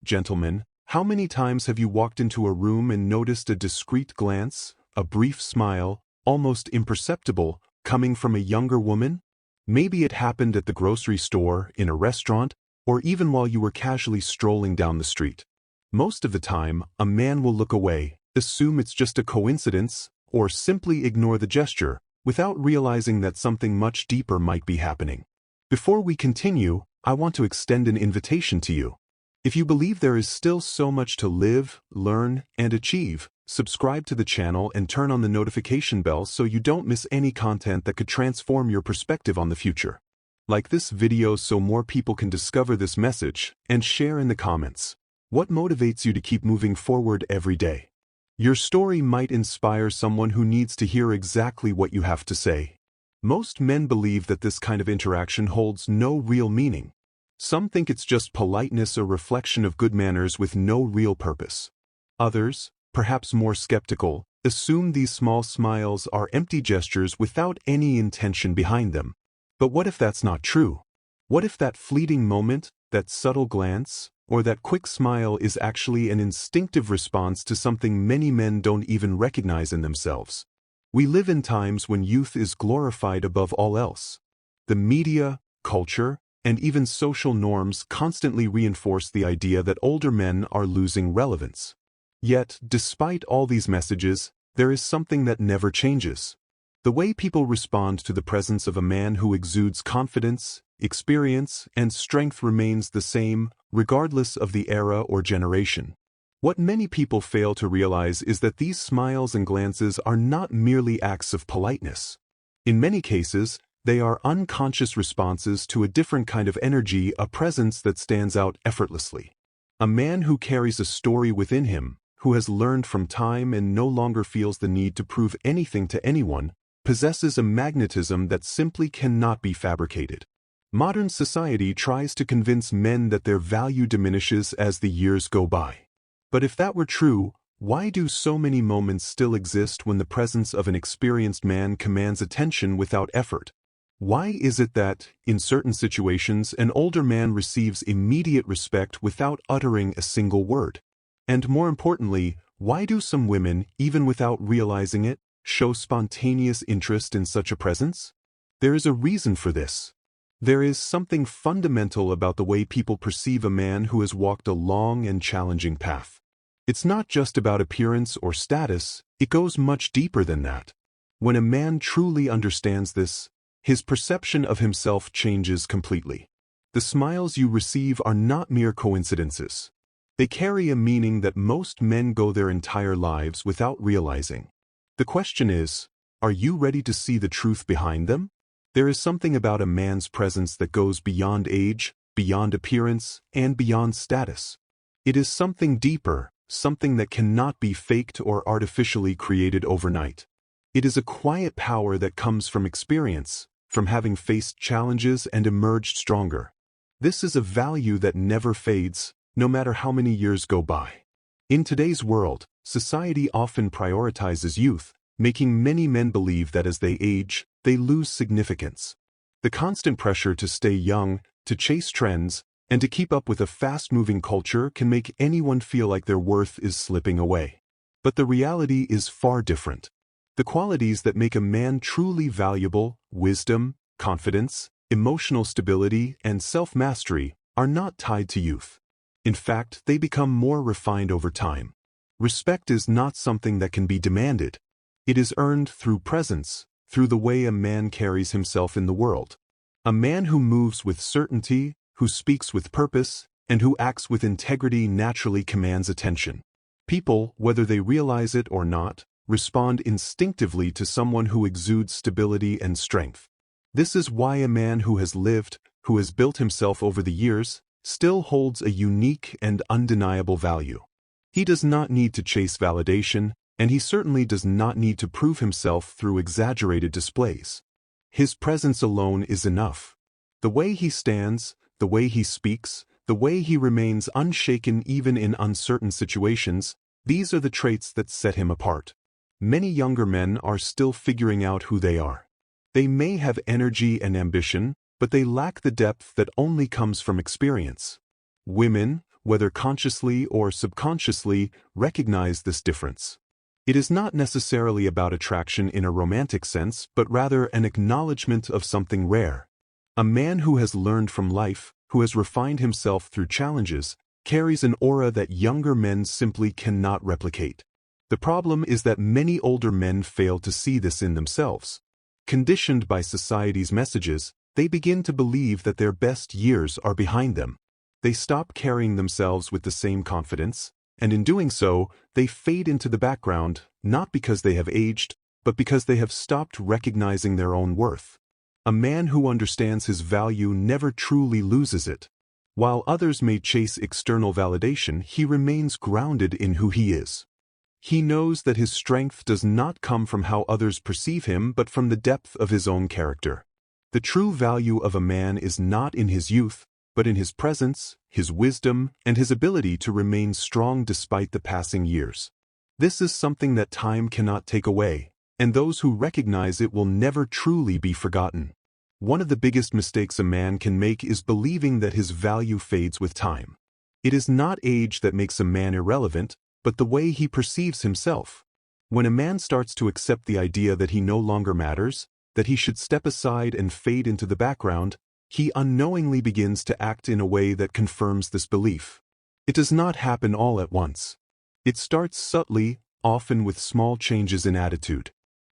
Gentlemen, how many times have you walked into a room and noticed a discreet glance, a brief smile, almost imperceptible, coming from a younger woman? Maybe it happened at the grocery store, in a restaurant, or even while you were casually strolling down the street. Most of the time, a man will look away, assume it's just a coincidence, or simply ignore the gesture, without realizing that something much deeper might be happening. Before we continue, I want to extend an invitation to you. If you believe there is still so much to live, learn, and achieve, subscribe to the channel and turn on the notification bell so you don't miss any content that could transform your perspective on the future. Like this video so more people can discover this message, and share in the comments. What motivates you to keep moving forward every day? Your story might inspire someone who needs to hear exactly what you have to say. Most men believe that this kind of interaction holds no real meaning. Some think it's just politeness or reflection of good manners with no real purpose. Others, perhaps more skeptical, assume these small smiles are empty gestures without any intention behind them. But what if that's not true? What if that fleeting moment, that subtle glance, or that quick smile is actually an instinctive response to something many men don't even recognize in themselves? We live in times when youth is glorified above all else. The media, culture, and even social norms constantly reinforce the idea that older men are losing relevance. Yet, despite all these messages, there is something that never changes. The way people respond to the presence of a man who exudes confidence, experience, and strength remains the same, regardless of the era or generation. What many people fail to realize is that these smiles and glances are not merely acts of politeness. In many cases, they are unconscious responses to a different kind of energy, a presence that stands out effortlessly. A man who carries a story within him, who has learned from time and no longer feels the need to prove anything to anyone, possesses a magnetism that simply cannot be fabricated. Modern society tries to convince men that their value diminishes as the years go by. But if that were true, why do so many moments still exist when the presence of an experienced man commands attention without effort? Why is it that, in certain situations, an older man receives immediate respect without uttering a single word? And more importantly, why do some women, even without realizing it, show spontaneous interest in such a presence? There is a reason for this. There is something fundamental about the way people perceive a man who has walked a long and challenging path. It's not just about appearance or status, it goes much deeper than that. When a man truly understands this, his perception of himself changes completely. The smiles you receive are not mere coincidences. They carry a meaning that most men go their entire lives without realizing. The question is, are you ready to see the truth behind them? There is something about a man's presence that goes beyond age, beyond appearance, and beyond status. It is something deeper, something that cannot be faked or artificially created overnight. It is a quiet power that comes from experience, from having faced challenges and emerged stronger. This is a value that never fades, no matter how many years go by. In today's world, society often prioritizes youth, making many men believe that as they age, they lose significance. The constant pressure to stay young, to chase trends, and to keep up with a fast-moving culture can make anyone feel like their worth is slipping away. But the reality is far different. The qualities that make a man truly valuable, wisdom, confidence, emotional stability, and self-mastery, are not tied to youth. In fact, they become more refined over time. Respect is not something that can be demanded. It is earned through presence, through the way a man carries himself in the world. A man who moves with certainty, who speaks with purpose, and who acts with integrity naturally commands attention. People, whether they realize it or not, respond instinctively to someone who exudes stability and strength. This is why a man who has lived, who has built himself over the years, still holds a unique and undeniable value. He does not need to chase validation, and he certainly does not need to prove himself through exaggerated displays. His presence alone is enough. The way he stands, the way he speaks, the way he remains unshaken even in uncertain situations, these are the traits that set him apart. Many younger men are still figuring out who they are. They may have energy and ambition, but they lack the depth that only comes from experience. Women, whether consciously or subconsciously, recognize this difference. It is not necessarily about attraction in a romantic sense, but rather an acknowledgement of something rare. A man who has learned from life, who has refined himself through challenges, carries an aura that younger men simply cannot replicate. The problem is that many older men fail to see this in themselves. Conditioned by society's messages, they begin to believe that their best years are behind them. They stop carrying themselves with the same confidence, and in doing so, they fade into the background, not because they have aged, but because they have stopped recognizing their own worth. A man who understands his value never truly loses it. While others may chase external validation, he remains grounded in who he is. He knows that his strength does not come from how others perceive him, but from the depth of his own character. The true value of a man is not in his youth, but in his presence, his wisdom, and his ability to remain strong despite the passing years. This is something that time cannot take away, and those who recognize it will never truly be forgotten. One of the biggest mistakes a man can make is believing that his value fades with time. It is not age that makes a man irrelevant, but the way he perceives himself. When a man starts to accept the idea that he no longer matters, that he should step aside and fade into the background, he unknowingly begins to act in a way that confirms this belief. It does not happen all at once. It starts subtly, often with small changes in attitude.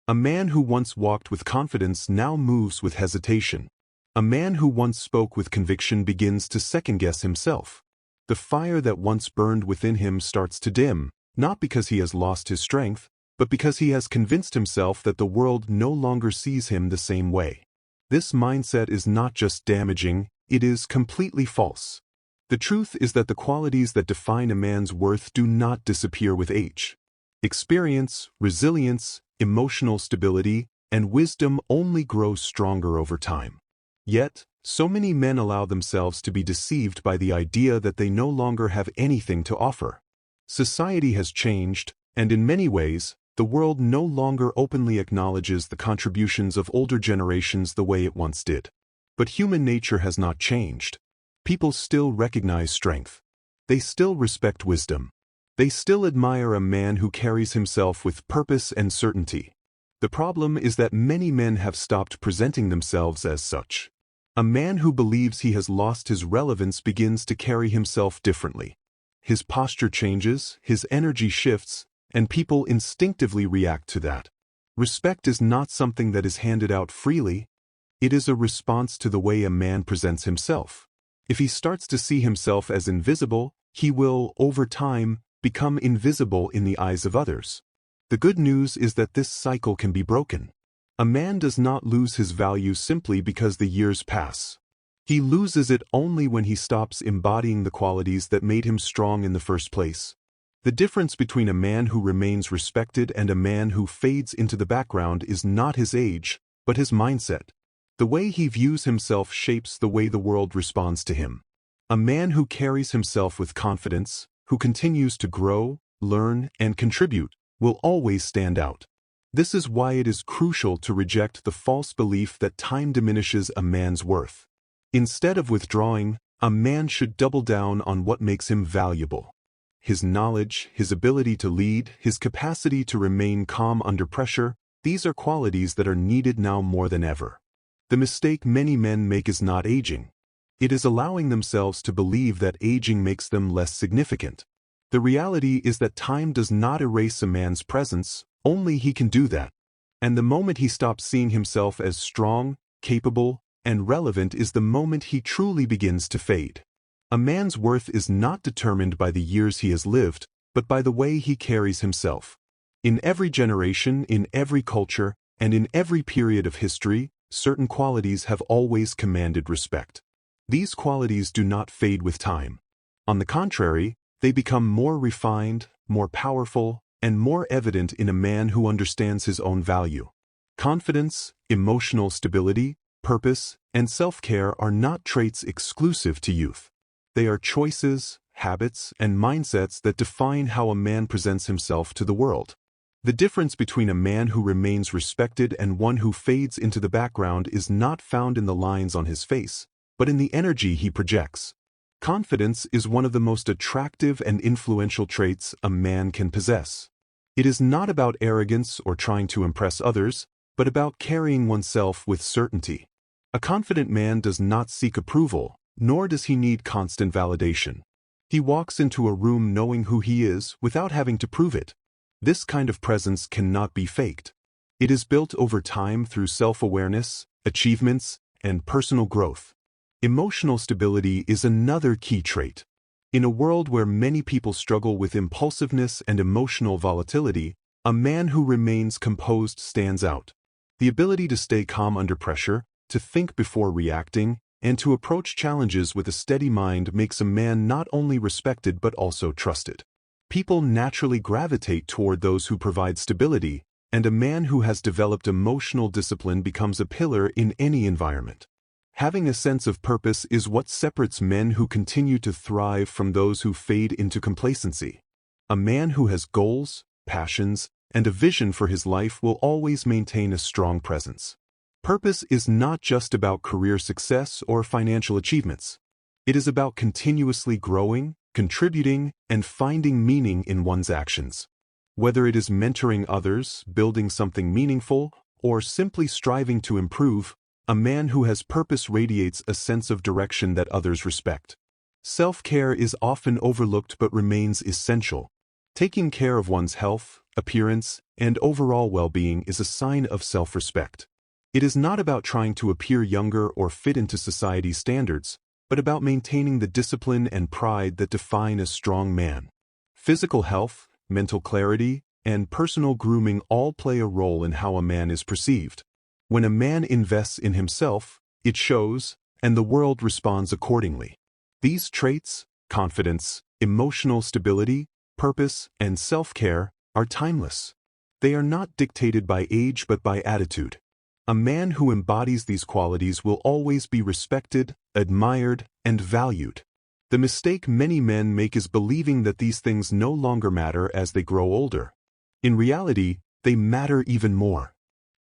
A man who once walked with confidence now moves with hesitation. A man who once spoke with conviction begins to second-guess himself. The fire that once burned within him starts to dim, not because he has lost his strength, but because he has convinced himself that the world no longer sees him the same way. This mindset is not just damaging, it is completely false. The truth is that the qualities that define a man's worth do not disappear with age. Experience, resilience, emotional stability, and wisdom only grow stronger over time. Yet, so many men allow themselves to be deceived by the idea that they no longer have anything to offer. Society has changed, and in many ways, the world no longer openly acknowledges the contributions of older generations the way it once did. But human nature has not changed. People still recognize strength. They still respect wisdom. They still admire a man who carries himself with purpose and certainty. The problem is that many men have stopped presenting themselves as such. A man who believes he has lost his relevance begins to carry himself differently. His posture changes, his energy shifts, and people instinctively react to that. Respect is not something that is handed out freely. It is a response to the way a man presents himself. If he starts to see himself as invisible, he will, over time, become invisible in the eyes of others. The good news is that this cycle can be broken. A man does not lose his value simply because the years pass. He loses it only when he stops embodying the qualities that made him strong in the first place. The difference between a man who remains respected and a man who fades into the background is not his age, but his mindset. The way he views himself shapes the way the world responds to him. A man who carries himself with confidence, who continues to grow, learn, and contribute, will always stand out. This is why it is crucial to reject the false belief that time diminishes a man's worth. Instead of withdrawing, a man should double down on what makes him valuable. His knowledge, his ability to lead, his capacity to remain calm under pressure, these are qualities that are needed now more than ever. The mistake many men make is not aging. It is allowing themselves to believe that aging makes them less significant. The reality is that time does not erase a man's presence, only he can do that. And the moment he stops seeing himself as strong, capable, and relevant is the moment he truly begins to fade. A man's worth is not determined by the years he has lived, but by the way he carries himself. In every generation, in every culture, and in every period of history, certain qualities have always commanded respect. These qualities do not fade with time. On the contrary, they become more refined, more powerful, and more evident in a man who understands his own value. Confidence, emotional stability, purpose, and self-care are not traits exclusive to youth. They are choices, habits, and mindsets that define how a man presents himself to the world. The difference between a man who remains respected and one who fades into the background is not found in the lines on his face, but in the energy he projects. Confidence is one of the most attractive and influential traits a man can possess. It is not about arrogance or trying to impress others, but about carrying oneself with certainty. A confident man does not seek approval, nor does he need constant validation. He walks into a room knowing who he is without having to prove it. This kind of presence cannot be faked. It is built over time through self-awareness, achievements, and personal growth. Emotional stability is another key trait. In a world where many people struggle with impulsiveness and emotional volatility, a man who remains composed stands out. The ability to stay calm under pressure, to think before reacting, and to approach challenges with a steady mind makes a man not only respected but also trusted. People naturally gravitate toward those who provide stability, and a man who has developed emotional discipline becomes a pillar in any environment. Having a sense of purpose is what separates men who continue to thrive from those who fade into complacency. A man who has goals, passions, and a vision for his life will always maintain a strong presence. Purpose is not just about career success or financial achievements. It is about continuously growing, contributing, and finding meaning in one's actions. Whether it is mentoring others, building something meaningful, or simply striving to improve, a man who has purpose radiates a sense of direction that others respect. Self-care is often overlooked but remains essential. Taking care of one's health, appearance, and overall well-being is a sign of self-respect. It is not about trying to appear younger or fit into society's standards, but about maintaining the discipline and pride that define a strong man. Physical health, mental clarity, and personal grooming all play a role in how a man is perceived. When a man invests in himself, it shows, and the world responds accordingly. These traits, confidence, emotional stability, purpose, and self-care, are timeless. They are not dictated by age but by attitude. A man who embodies these qualities will always be respected, admired, and valued. The mistake many men make is believing that these things no longer matter as they grow older. In reality, they matter even more.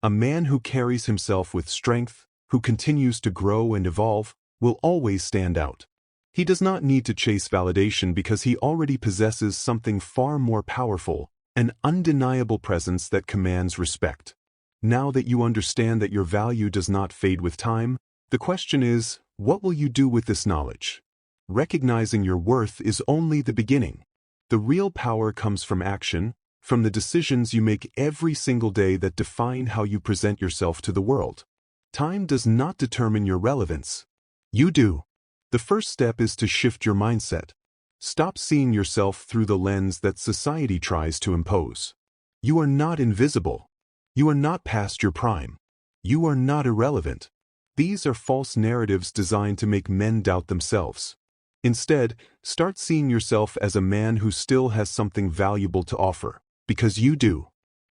A man who carries himself with strength, who continues to grow and evolve, will always stand out. He does not need to chase validation because he already possesses something far more powerful, an undeniable presence that commands respect. Now that you understand that your value does not fade with time, the question is, what will you do with this knowledge? Recognizing your worth is only the beginning. The real power comes from action, from the decisions you make every single day that define how you present yourself to the world. Time does not determine your relevance. You do. The first step is to shift your mindset. Stop seeing yourself through the lens that society tries to impose. You are not invisible. You are not past your prime. You are not irrelevant. These are false narratives designed to make men doubt themselves. Instead, start seeing yourself as a man who still has something valuable to offer, because you do.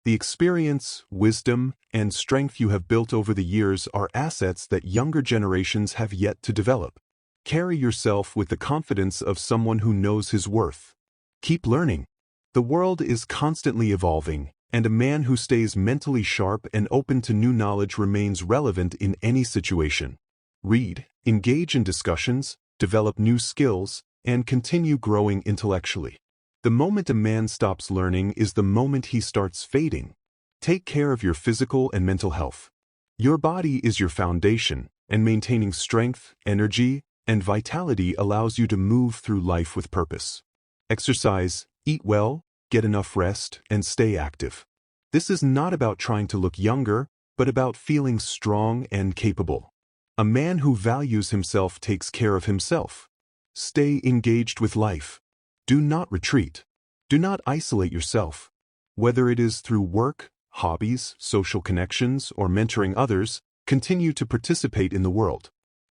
The experience, wisdom, and strength you have built over the years are assets that younger generations have yet to develop. Carry yourself with the confidence of someone who knows his worth. Keep learning. The world is constantly evolving, and a man who stays mentally sharp and open to new knowledge remains relevant in any situation. Read, engage in discussions, develop new skills, and continue growing intellectually. The moment a man stops learning is the moment he starts fading. Take care of your physical and mental health. Your body is your foundation, and maintaining strength, energy, and vitality allows you to move through life with purpose. Exercise, eat well, get enough rest, and stay active. This is not about trying to look younger, but about feeling strong and capable. A man who values himself takes care of himself. Stay engaged with life. Do not retreat. Do not isolate yourself. Whether it is through work, hobbies, social connections, or mentoring others, continue to participate in the world.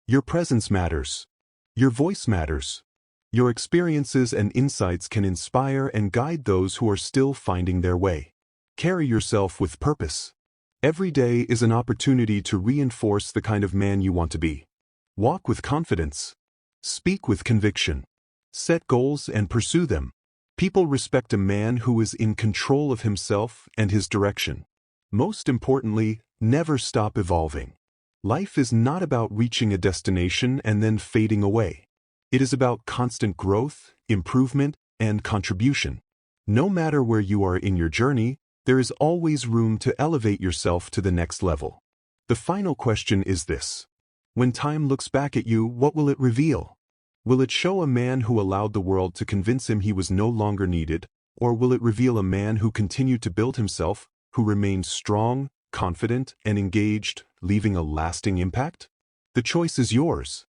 Your presence matters. Your voice matters. Your experiences and insights can inspire and guide those who are still finding their way. Carry yourself with purpose. Every day is an opportunity to reinforce the kind of man you want to be. Walk with confidence. Speak with conviction. Set goals and pursue them. People respect a man who is in control of himself and his direction. Most importantly, never stop evolving. Life is not about reaching a destination and then fading away. It is about constant growth, improvement, and contribution. No matter where you are in your journey, there is always room to elevate yourself to the next level. The final question is this. When time looks back at you, what will it reveal? Will it show a man who allowed the world to convince him he was no longer needed, or will it reveal a man who continued to build himself, who remained strong, confident, and engaged, leaving a lasting impact? The choice is yours.